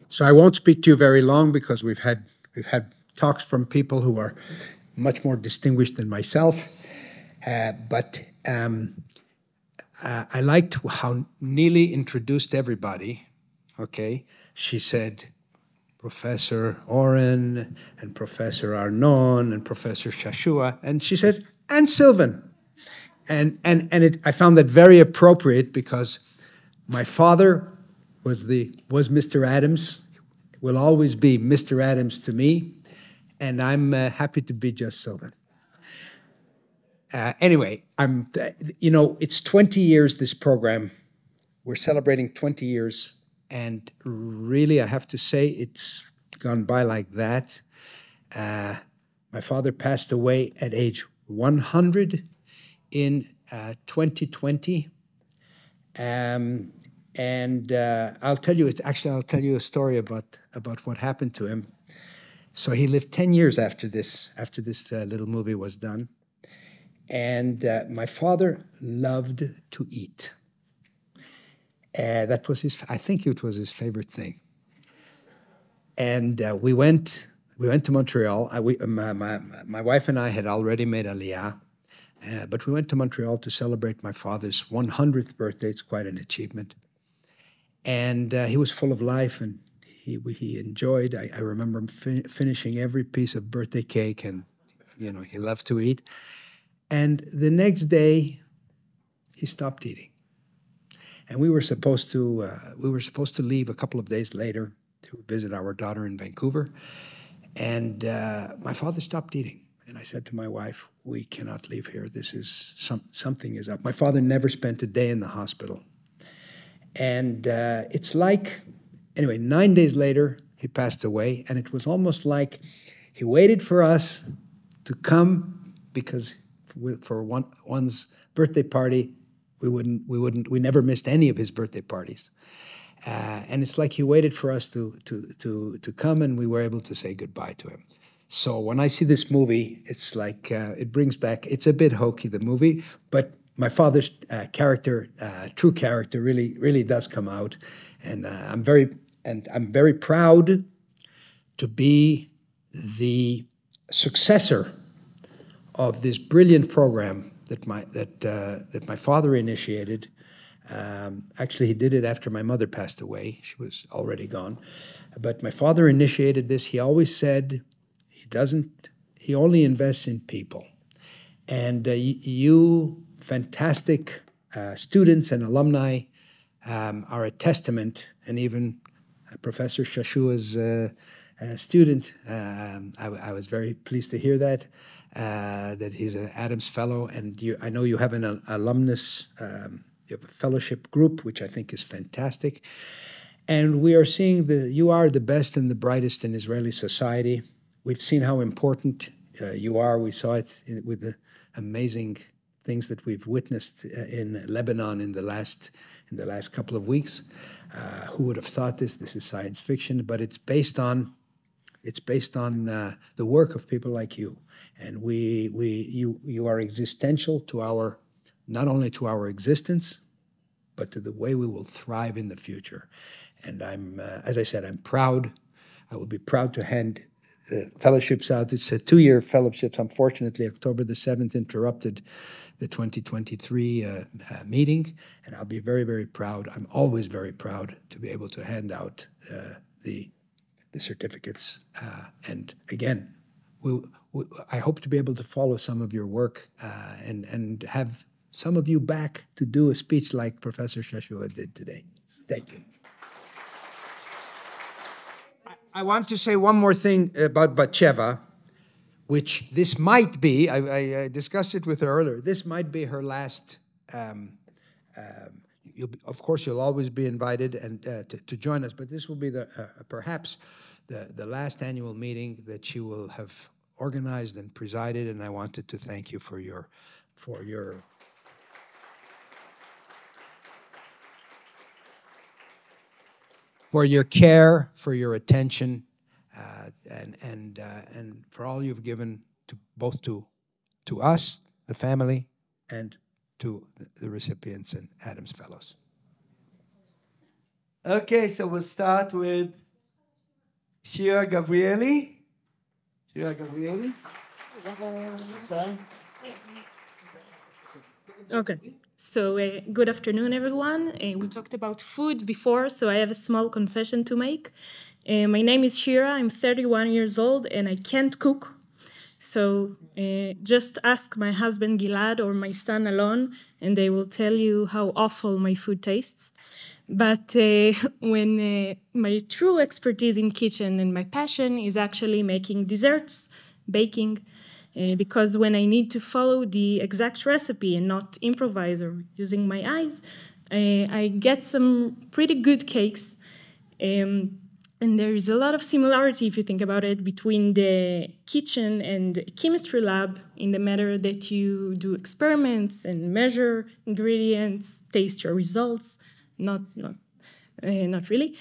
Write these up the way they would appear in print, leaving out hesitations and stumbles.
So I won't speak to you very long because we've had talks from people who are much more distinguished than myself. But I liked how Neely introduced everybody. Okay, she said Professor Oren and Professor Arnon and Professor Shashua, and she said, and Sylvan. And I found that very appropriate because my father was Mr. Adams, will always be Mr. Adams to me, and I'm happy to be just Sylvan. Anyway, it's 20 years, this program. We're celebrating 20 years, and really, I have to say, it's gone by like that. My father passed away at age 100 in 2020. I'll tell you a story about what happened to him. So he lived 10 years after this little movie was done. And my father loved to eat. That was I think it was his favorite thing. And we went to Montreal. My wife and I had already made Aliyah, but we went to Montreal to celebrate my father's 100th birthday. It's quite an achievement. And he was full of life, and he enjoyed. I remember him finishing every piece of birthday cake, and he loved to eat. And the next day, he stopped eating. And we were supposed to leave a couple of days later to visit our daughter in Vancouver. And my father stopped eating. And I said to my wife, we cannot leave here. This is something is up. My father never spent a day in the hospital. And it's like, anyway, 9 days later, he passed away. And it was almost like he waited for us to come because for one's birthday party, we never missed any of his birthday parties. And it's like he waited for us to come, and we were able to say goodbye to him. So when I see this movie, it's like it brings back. It's a bit hokey, the movie, but my father's character, true character, really does come out, and I'm very proud to be the successor of this brilliant program that my father initiated. Actually, he did it after my mother passed away. She was already gone. But my father initiated this. He always said he only invests in people. And you fantastic students and alumni are a testament, and even Professor Shashua's student, I was very pleased to hear that he's an Adams Fellow, and I know you have an alumnus, you have a fellowship group, which I think is fantastic. And we are seeing you are the best and the brightest in Israeli society. We've seen how important you are. We saw it with the amazing things that we've witnessed in Lebanon in the last couple of weeks. Who would have thought this? This is science fiction, but it's based on the work of people like you, and you are existential to not only to our existence, but to the way we will thrive in the future. And as I said, I'm proud. I will be proud to hand the fellowships out. It's a 2-year fellowships. Unfortunately, October the 7th interrupted the 2023 meeting, and I'll be very, very proud. I'm always very proud to be able to hand out the certificates. And again, I hope to be able to follow some of your work and have some of you back to do a speech like Professor Shashua did today. Thank you. I want to say one more thing about Batsheva, which this might be, I discussed it with her earlier, this might be her last, of course you'll always be invited and to join us, but this will be perhaps the last annual meeting that she will have organized and presided, and I wanted to thank you for your care, for your attention, and for all you've given both to us, the family, and to the recipients and Adams Fellows. Okay, so we'll start with Shira Gavriely. Shira Gavriely. Okay, so good afternoon, everyone. We talked about food before, so I have a small confession to make. My name is Shira, I'm 31 years old, and I can't cook. So just ask my husband Gilad or my son Alon, and they will tell you how awful my food tastes. But when my true expertise in kitchen and my passion is actually making desserts, baking, because when I need to follow the exact recipe and not improvise or using my eyes, I get some pretty good cakes. And there is a lot of similarity, if you think about it, between the kitchen and chemistry lab in the matter that you do experiments and measure ingredients, taste your results. Not really.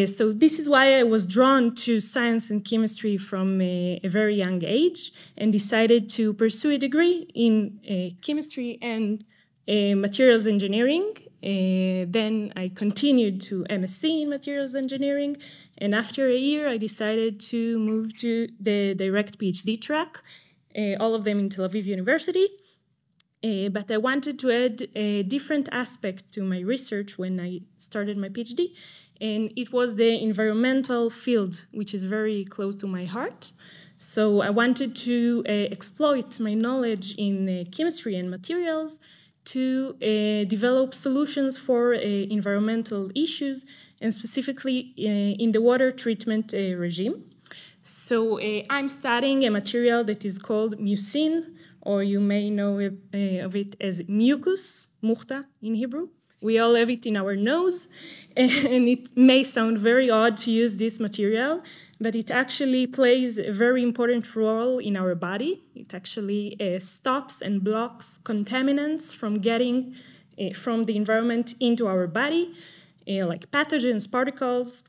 So this is why I was drawn to science and chemistry from a very young age and decided to pursue a degree in chemistry and materials engineering. Then I continued to MSc in materials engineering, and after a year I decided to move to the direct PhD track, all of them in Tel Aviv University. But I wanted to add a different aspect to my research when I started my PhD, and it was the environmental field, which is very close to my heart. So I wanted to exploit my knowledge in chemistry and materials to develop solutions for environmental issues, and specifically in the water treatment regime. So I'm studying a material that is called mucin, or you may know of it as mucus, muhta in Hebrew. We all have it in our nose, and it may sound very odd to use this material, but it actually plays a very important role in our body. It actually stops and blocks contaminants from getting from the environment into our body, like pathogens, particles.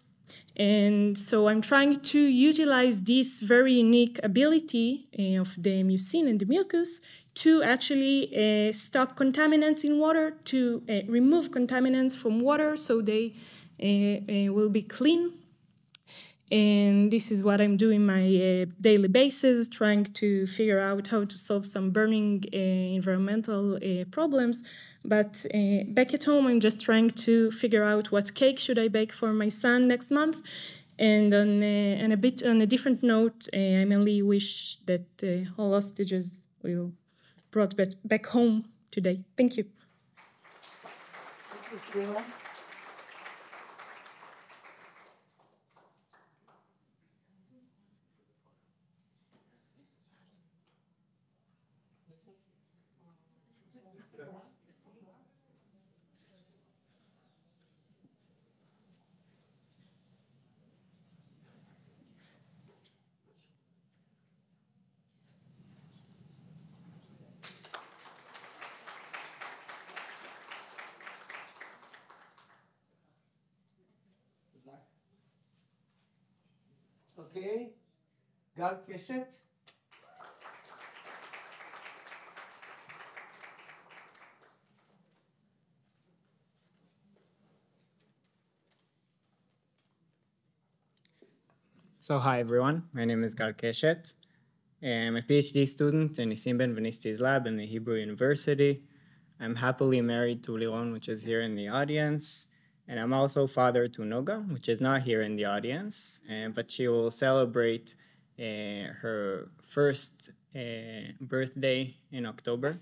And so I'm trying to utilize this very unique ability of the mucin and the mucus to actually stop contaminants in water, to remove contaminants from water so they will be clean. And this is what I'm doing my daily basis, trying to figure out how to solve some burning environmental problems. But back at home, I'm just trying to figure out what cake should I bake for my son next month. And on a different note, I mainly wish that all hostages will brought back home today. Thank you. Okay, Gal Keshet. So hi everyone, my name is Gal Keshet. I'm a PhD student in Nisim Ben-Gurion's lab in the Hebrew University. I'm happily married to Liron, which is here in the audience. And I'm also father to Noga, which is not here in the audience, but she will celebrate her first birthday in October,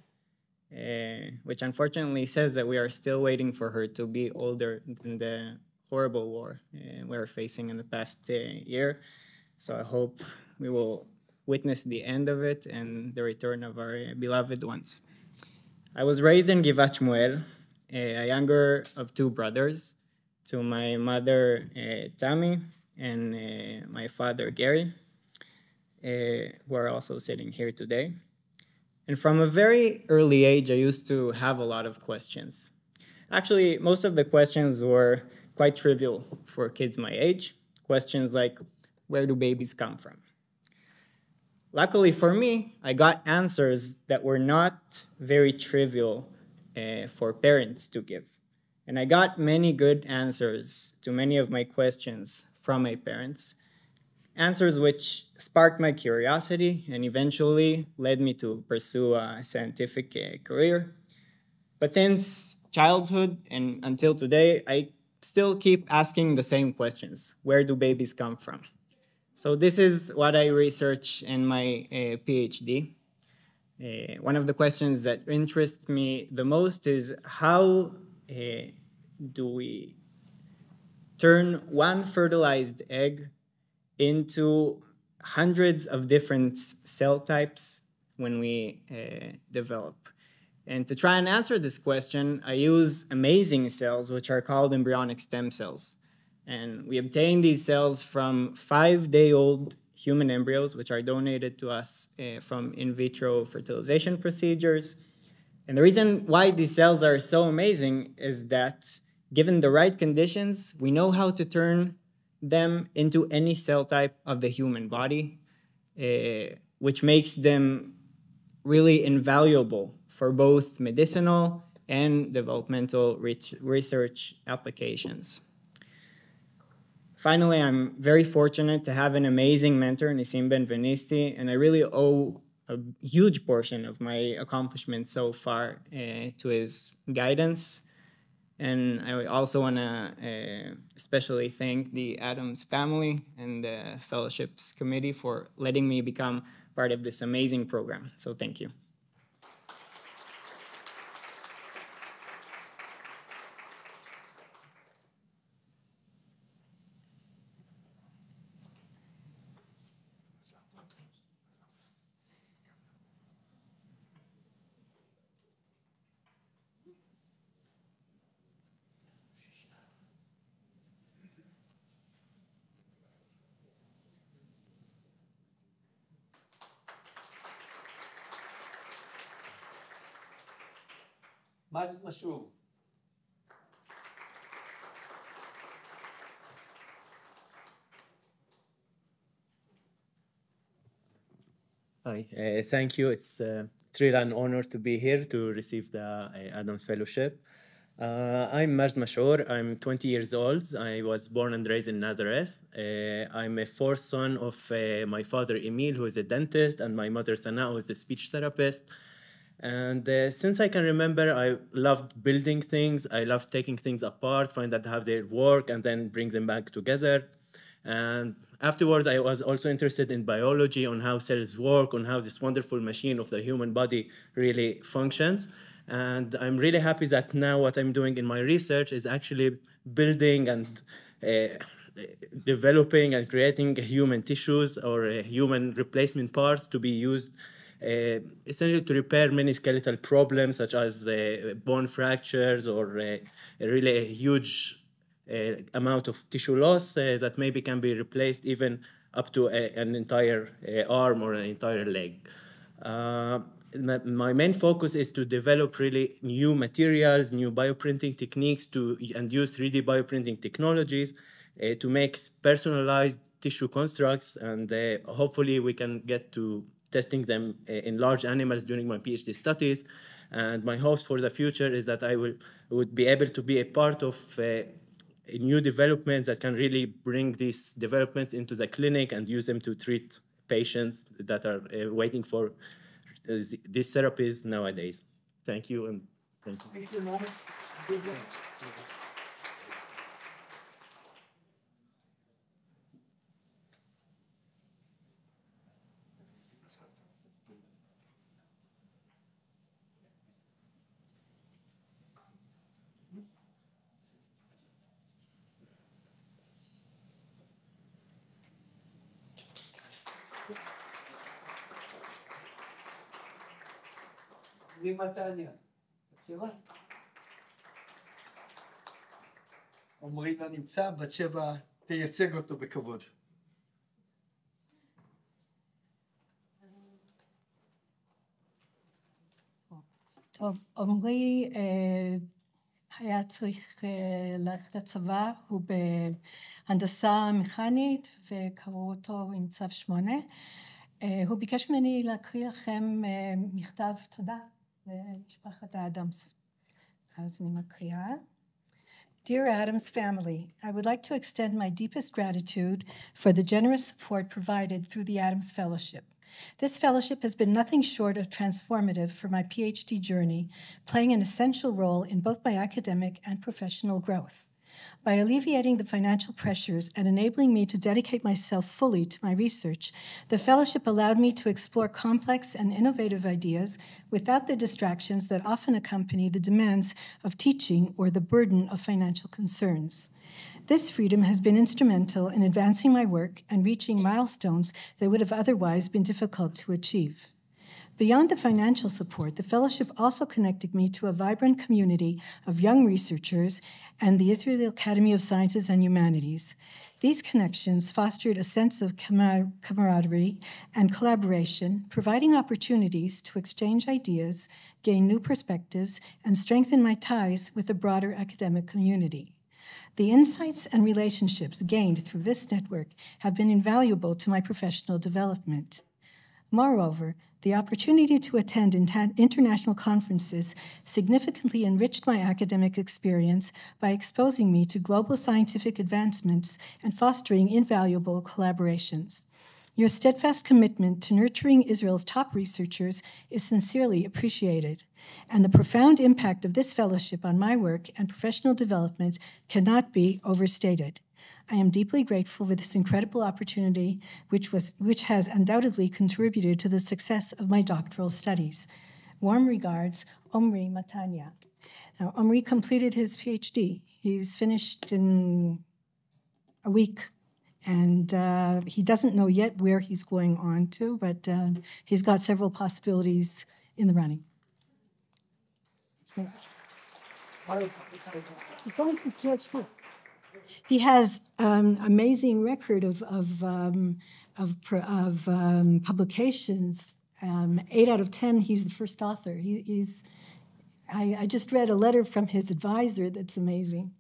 which unfortunately says that we are still waiting for her to be older than the horrible war we're facing in the past year. So I hope we will witness the end of it and the return of our beloved ones. I was raised in Givat Shmuel, a younger of two brothers, to my mother Tami and my father Gary, who are also sitting here today. And from a very early age, I used to have a lot of questions. Actually, most of the questions were quite trivial for kids my age. Questions like, where do babies come from? Luckily for me, I got answers that were not very trivial for parents to give. And I got many good answers to many of my questions from my parents. answers which sparked my curiosity and eventually led me to pursue a scientific career. But since childhood and until today, I still keep asking the same questions. Where do babies come from? So this is what I research in my PhD. One of the questions that interests me the most is how do we turn one fertilized egg into hundreds of different cell types when we develop? And to try and answer this question, I use amazing cells, which are called embryonic stem cells. And we obtain these cells from 5-day-old human embryos, which are donated to us from in vitro fertilization procedures. And the reason why these cells are so amazing is that given the right conditions, we know how to turn them into any cell type of the human body, which makes them really invaluable for both medicinal and developmental research applications. Finally, I'm very fortunate to have an amazing mentor, Nissim Ben-Venisti, and I really owe a huge portion of my accomplishments so far to his guidance. And I also want to especially thank the Adams family and the Fellowships Committee for letting me become part of this amazing program. So thank you. Majd Machour. Hi, thank you. It's really an honor to be here to receive the Adams Fellowship. I'm Majd Machour. I'm 20 years old. I was born and raised in Nazareth. I'm a fourth son of my father, Emil, who is a dentist, and my mother, Sana, who is a speech therapist. And since I can remember, I loved building things. I loved taking things apart, find out how they work, and then bring them back together. And afterwards, I was also interested in biology, on how cells work, on how this wonderful machine of the human body really functions. And I'm really happy that now what I'm doing in my research is actually building and developing and creating human tissues or human replacement parts to be used essentially to repair many skeletal problems such as bone fractures or really a huge amount of tissue loss that maybe can be replaced even up to an entire arm or an entire leg. My main focus is to develop really new materials, new bioprinting techniques and use 3D bioprinting technologies to make personalized tissue constructs, and hopefully we can get to testing them in large animals during my PhD studies. And my hopes for the future is that I would be able to be a part of new developments that can really bring these developments into the clinic and use them to treat patients that are waiting for these therapies nowadays. Thank you, and thank you. Thank you, Majd. Good luck. Omri Matania. שירה. עומרי לא נמצא, בת שבע תייצג אותו בכבוד. טוב, עומרי היה צריך ללכת לצבא, הוא בהנדסה מכנית וקראו אותו עם צו 8. הוא ביקש ממני להקריא לכם מכתב תודה למשפחת האדמס. אז אני מקריאה. Dear Adams family, I would like to extend my deepest gratitude for the generous support provided through the Adams Fellowship. This fellowship has been nothing short of transformative for my PhD journey, playing an essential role in both my academic and professional growth. By alleviating the financial pressures and enabling me to dedicate myself fully to my research, the fellowship allowed me to explore complex and innovative ideas without the distractions that often accompany the demands of teaching or the burden of financial concerns. This freedom has been instrumental in advancing my work and reaching milestones that would have otherwise been difficult to achieve. Beyond the financial support, the fellowship also connected me to a vibrant community of young researchers and the Israeli Academy of Sciences and Humanities. These connections fostered a sense of camaraderie and collaboration, providing opportunities to exchange ideas, gain new perspectives, and strengthen my ties with the broader academic community. The insights and relationships gained through this network have been invaluable to my professional development. Moreover, the opportunity to attend international conferences significantly enriched my academic experience by exposing me to global scientific advancements and fostering invaluable collaborations. Your steadfast commitment to nurturing Israel's top researchers is sincerely appreciated, and the profound impact of this fellowship on my work and professional development cannot be overstated. I am deeply grateful for this incredible opportunity, which has undoubtedly contributed to the success of my doctoral studies. Warm regards, Omri Matania. Now, Omri completed his PhD. He's finished in a week, and he doesn't know yet where he's going on to, but he's got several possibilities in the running. He has an amazing record of publications. 8 out of 10, he's the first author. I just read a letter from his advisor that's amazing.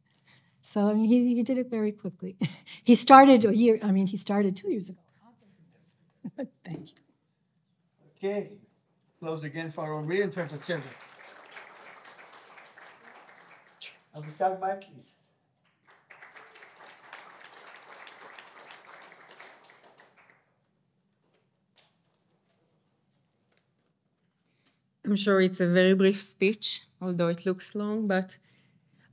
So I mean, he did it very quickly. He started 2 years ago. Thank you. Okay. Close again for Omri in terms of children. Avishag Mytlis. I'm sure it's a very brief speech, although it looks long, but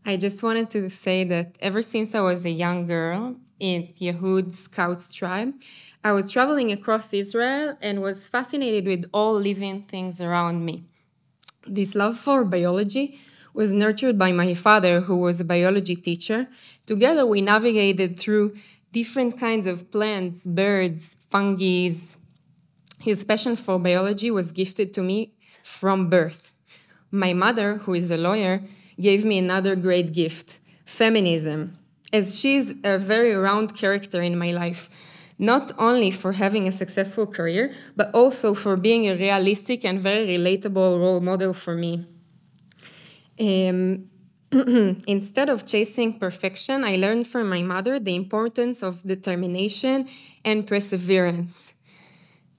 I just wanted to say that ever since I was a young girl in Yehud Scouts tribe, I was traveling across Israel and was fascinated with all living things around me. This love for biology was nurtured by my father, who was a biology teacher. Together, we navigated through different kinds of plants, birds, fungi. His passion for biology was gifted to me from birth. My mother, who is a lawyer, gave me another great gift, feminism, as she's a very round character in my life, not only for having a successful career, but also for being a realistic and very relatable role model for me. Instead of chasing perfection, I learned from my mother the importance of determination and perseverance.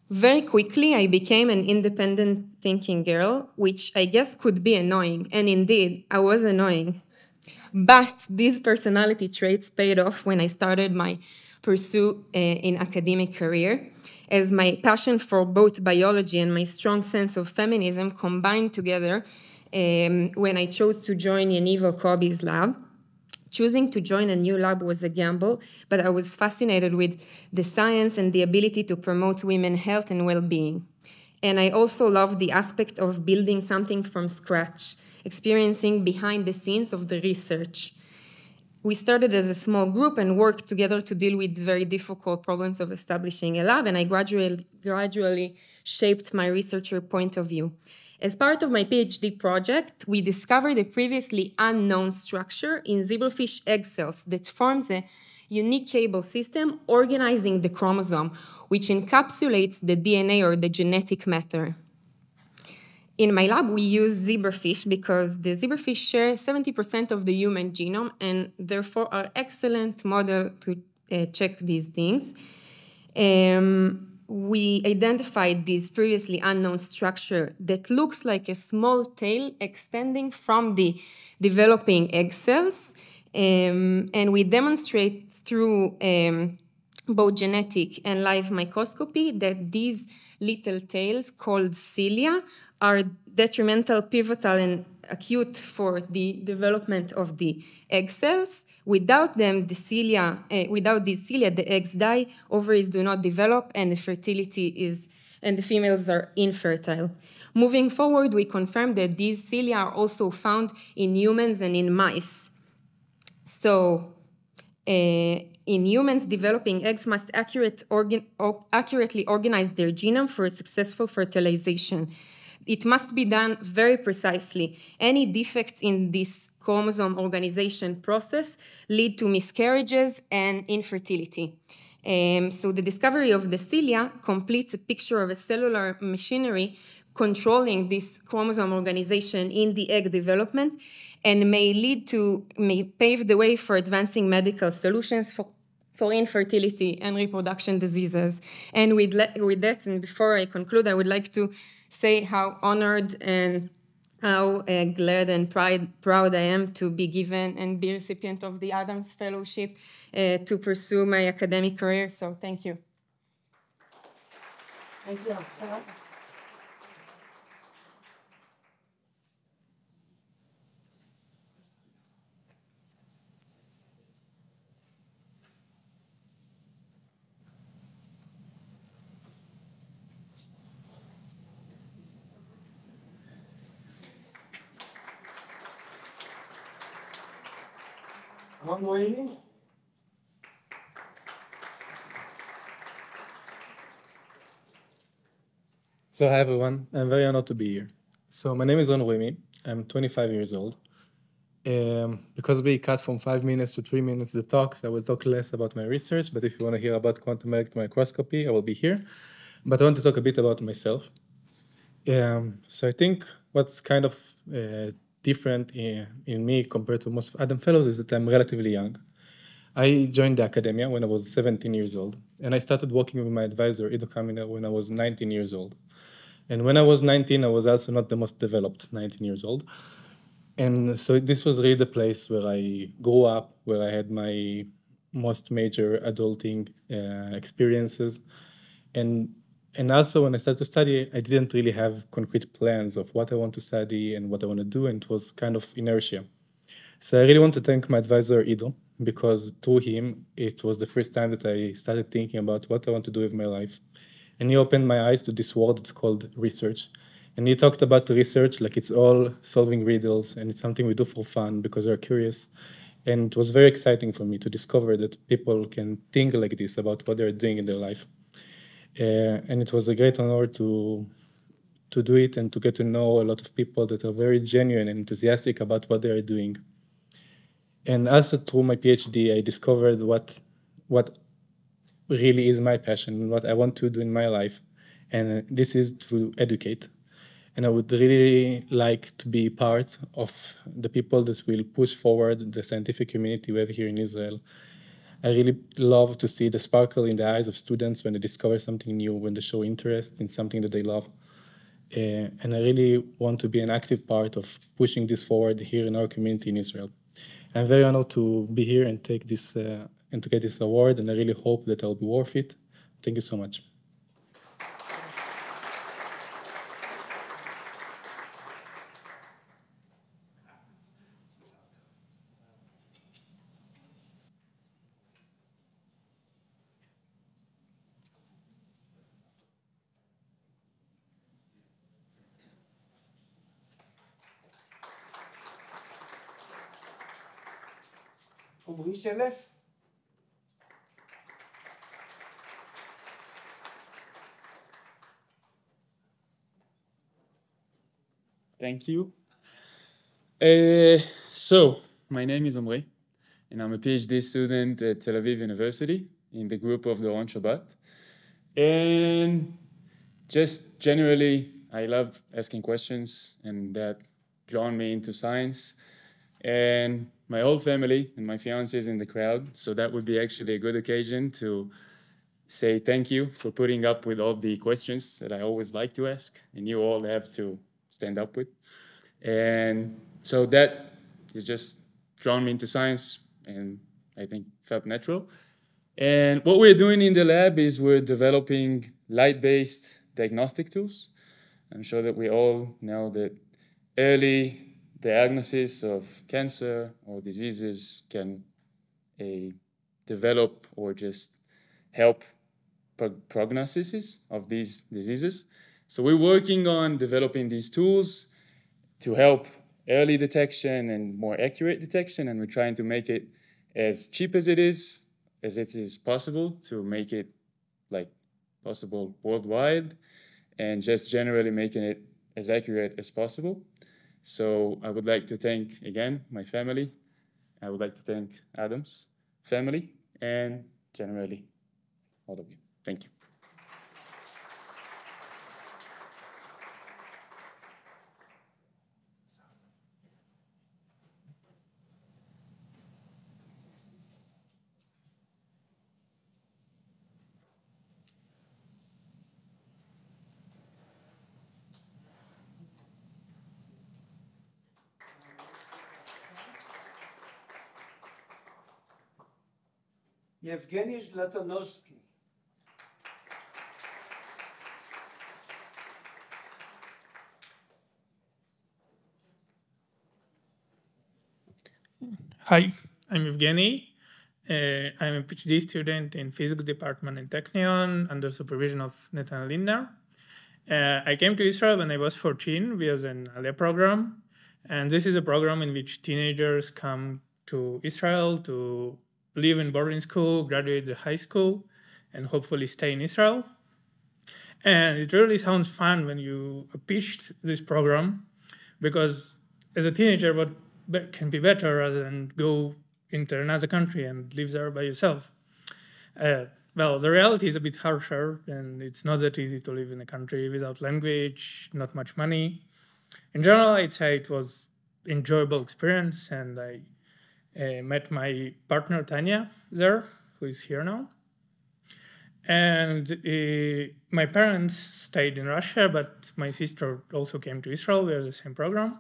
Very quickly, I became an independent thinking girl, which I guess could be annoying, and indeed, I was annoying. But these personality traits paid off when I started my pursuit in academic career, as my passion for both biology and my strong sense of feminism combined together when I chose to join Yaniv Kobi's lab. Choosing to join a new lab was a gamble, but I was fascinated with the science and the ability to promote women's health and well-being. And I also loved the aspect of building something from scratch, experiencing behind the scenes of the research. We started as a small group and worked together to deal with very difficult problems of establishing a lab, and I gradually shaped my researcher point of view. As part of my PhD project, we discovered a previously unknown structure in zebrafish egg cells that forms a unique cable system organizing the chromosome, which encapsulates the DNA or the genetic matter. In my lab, we use zebrafish because the zebrafish share 70% of the human genome and therefore are excellent model to check these things. We identified this previously unknown structure that looks like a small tail extending from the developing egg cells And we demonstrate through both genetic and live microscopy that these little tails called cilia are detrimental, pivotal, and acute for the development of the egg cells. Without them, without these cilia, the eggs die, ovaries do not develop, and the fertility and the females are infertile. Moving forward, we confirm that these cilia are also found in humans and in mice. So, in humans, developing eggs must accurately organize their genome for successful fertilization. It must be done very precisely. Any defects in this chromosome organization process lead to miscarriages and infertility. So the discovery of the cilia completes a picture of a cellular machinery controlling this chromosome organization in the egg development and may pave the way for advancing medical solutions for infertility and reproduction diseases. And with that, and before I conclude, I would like to say how honored and how glad and proud I am to be given and be recipient of the Adams Fellowship to pursue my academic career. So thank you. Thank you. Omri. So hi everyone, I'm very honored to be here. So my name is Ruimy, I'm 25 years old. Because we cut from 5 minutes to 3 minutes the talks, I will talk less about my research, but if you want to hear about quantum electron microscopy, I will be here. But I want to talk a bit about myself. So I think what's kind of different in me compared to most Adam Fellows is that I'm relatively young. I joined the academia when I was 17 years old, and I started working with my advisor, Ido Kaminer, when I was 19 years old. And when I was 19, I was also not the most developed 19 years old. And so this was really the place where I grew up, where I had my most major adulting experiences. And also when I started to study, I didn't really have concrete plans of what I want to study and what I want to do, and it was kind of inertia. So I really want to thank my advisor, Ido, because through him, it was the first time that I started thinking about what I want to do with my life. And he opened my eyes to this world that's called research. And he talked about research like it's all solving riddles, and it's something we do for fun because we're curious. And it was very exciting for me to discover that people can think like this about what they're doing in their life. And it was a great honor to do it and to get to know a lot of people that are very genuine and enthusiastic about what they are doing. And also through my PhD, I discovered what really is my passion, what I want to do in my life. And this is to educate. And I would really like to be part of the people that will push forward the scientific community we have here in Israel. I really love to see the sparkle in the eyes of students when they discover something new, when they show interest in something that they love. And I really want to be an active part of pushing this forward here in our community in Israel. I'm very honored to be here and take this and to get this award, and I really hope that I'll be worth it. Thank you so much. Omri Shelef. Thank you. So, my name is Omri, and I'm a PhD student at Tel Aviv University in the group of Doron Shabbat. And just generally, I love asking questions, and that drawn me into science. And my whole family and my fiance is in the crowd, so that would be actually a good occasion to say thank you for putting up with all the questions that I always like to ask, and you all have to stand up with. And so that is just drawn me into science, and I think felt natural. And what we're doing in the lab is we're developing light-based diagnostic tools. I'm sure that we all know that early diagnosis of cancer or diseases can develop or just help prognosis of these diseases. So we're working on developing these tools to help early detection and more accurate detection, and we're trying to make it as cheap as it is possible, to make it like possible worldwide, and just generally making it as accurate as possible. So I would like to thank, again, my family. I would like to thank Adam's family, and generally all of you. Thank you. Evgenii Zheltonozhskii. Hi, I'm Evgenii. I'm a PhD student in physics department in Technion under supervision of Nathan Lindner. I came to Israel when I was 14 via an Aliyah program. And this is a program in which teenagers come to Israel to live in boarding school, graduate the high school, and hopefully stay in Israel. And it really sounds fun when you pitched this program, because as a teenager, what can be better rather than go into another country and live there by yourself? Well, the reality is a bit harsher, and it's not that easy to live in a country without language, not much money. In general, I'd say it was an enjoyable experience, and I met my partner, Tanya, there, who is here now. And my parents stayed in Russia, but my sister also came to Israel. We are the same program.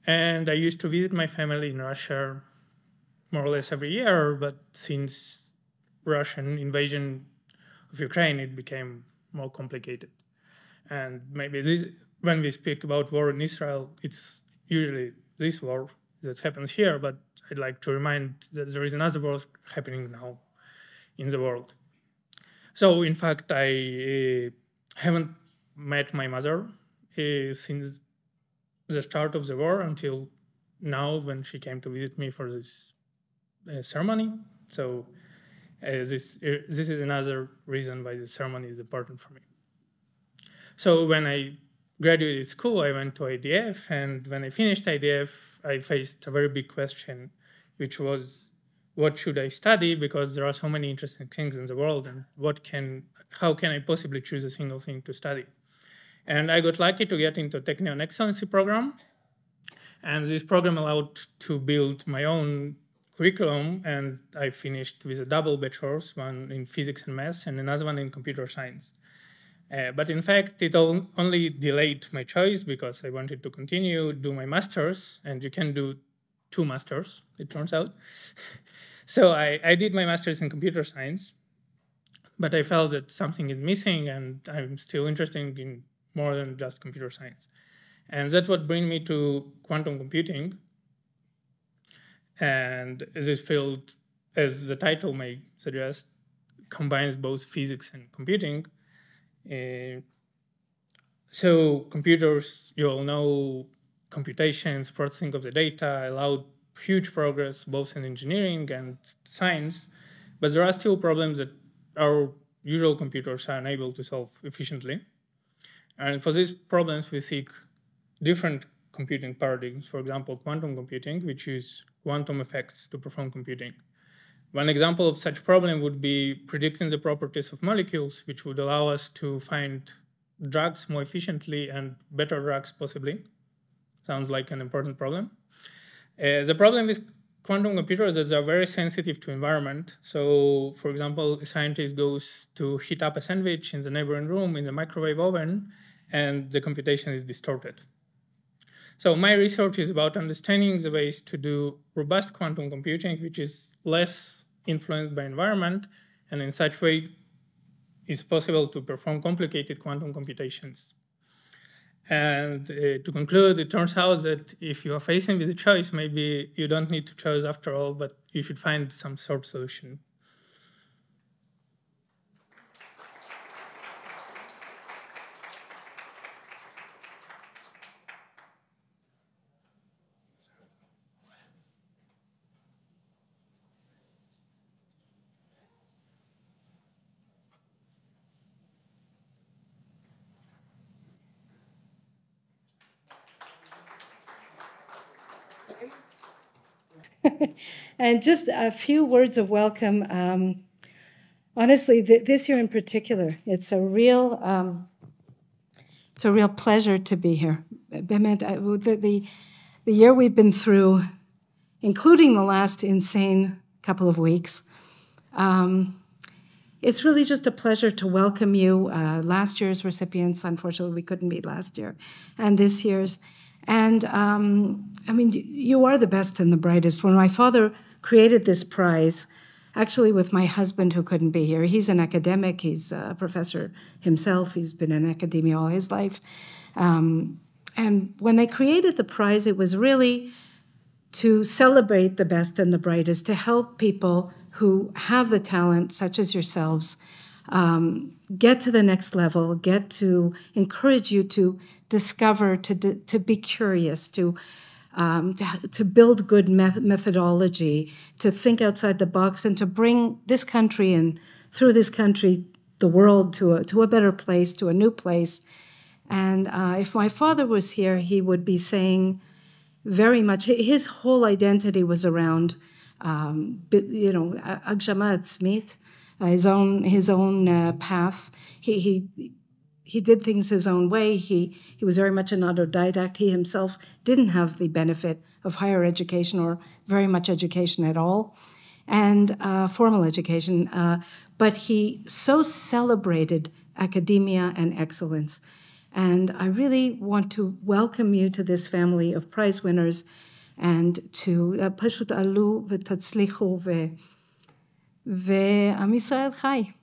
And I used to visit my family in Russia more or less every year, but since Russian invasion of Ukraine, it became more complicated. And maybe this, when we speak about war in Israel, it's usually this war that happens here, but I'd like to remind that there is another war happening now in the world. So, in fact, I haven't met my mother since the start of the war until now, when she came to visit me for this ceremony. So this is another reason why the ceremony is important for me. So when I graduated school, I went to IDF, and when I finished IDF, I faced a very big question, which was, what should I study? Because there are so many interesting things in the world, and how can I possibly choose a single thing to study? And I got lucky to get into Technion Excellency program. And this program allowed to build my own curriculum, and I finished with a double bachelor's, one in physics and math, and another one in computer science. But in fact, it only delayed my choice, because I wanted to continue, do my master's, and you can do 2 masters, it turns out. So I did my master's in computer science, but I felt that something is missing, and I'm still interested in more than just computer science. And that's what brought me to quantum computing. And this field, as the title may suggest, combines both physics and computing. So computers, you all know, computations, processing of the data allowed huge progress both in engineering and science, but there are still problems that our usual computers are unable to solve efficiently. And for these problems, we seek different computing paradigms, for example, quantum computing, which use quantum effects to perform computing. One example of such problem would be predicting the properties of molecules, which would allow us to find drugs more efficiently and better drugs possibly. Sounds like an important problem. The problem with quantum computers is that they're very sensitive to environment. So, for example, a scientist goes to heat up a sandwich in the neighboring room in the microwave oven, and the computation is distorted. So my research is about understanding the ways to do robust quantum computing, which is less influenced by environment, and in such way it's possible to perform complicated quantum computations. And to conclude, it turns out that if you are facing with a choice, maybe you don't need to choose after all, but you should find some sort of solution. And just a few words of welcome. Honestly, this year in particular, it's a real pleasure to be here. The year we've been through, including the last insane couple of weeks, it's really just a pleasure to welcome you. Last year's recipients, unfortunately, we couldn't meet last year, and this year's. And I mean, you are the best and the brightest. When my father created this prize, actually with my husband who couldn't be here, he's an academic, he's a professor himself, he's been in academia all his life. And when they created the prize, it was really to celebrate the best and the brightest, to help people who have the talent, such as yourselves, get to the next level, get to encourage you to discover, to be curious, to build good methodology, to think outside the box, and to bring this country and through this country, the world to a better place, to a new place. And if my father was here, he would be saying very much, his whole identity was around, Agshama Atzmit, his own path. He did things his own way. He was very much an autodidact. He himself didn't have the benefit of higher education or very much education at all, and formal education. But he so celebrated academia and excellence. And I really want to welcome you to this family of prize winners and to pashut alu v'tatzlichu ve'am Yisrael chai.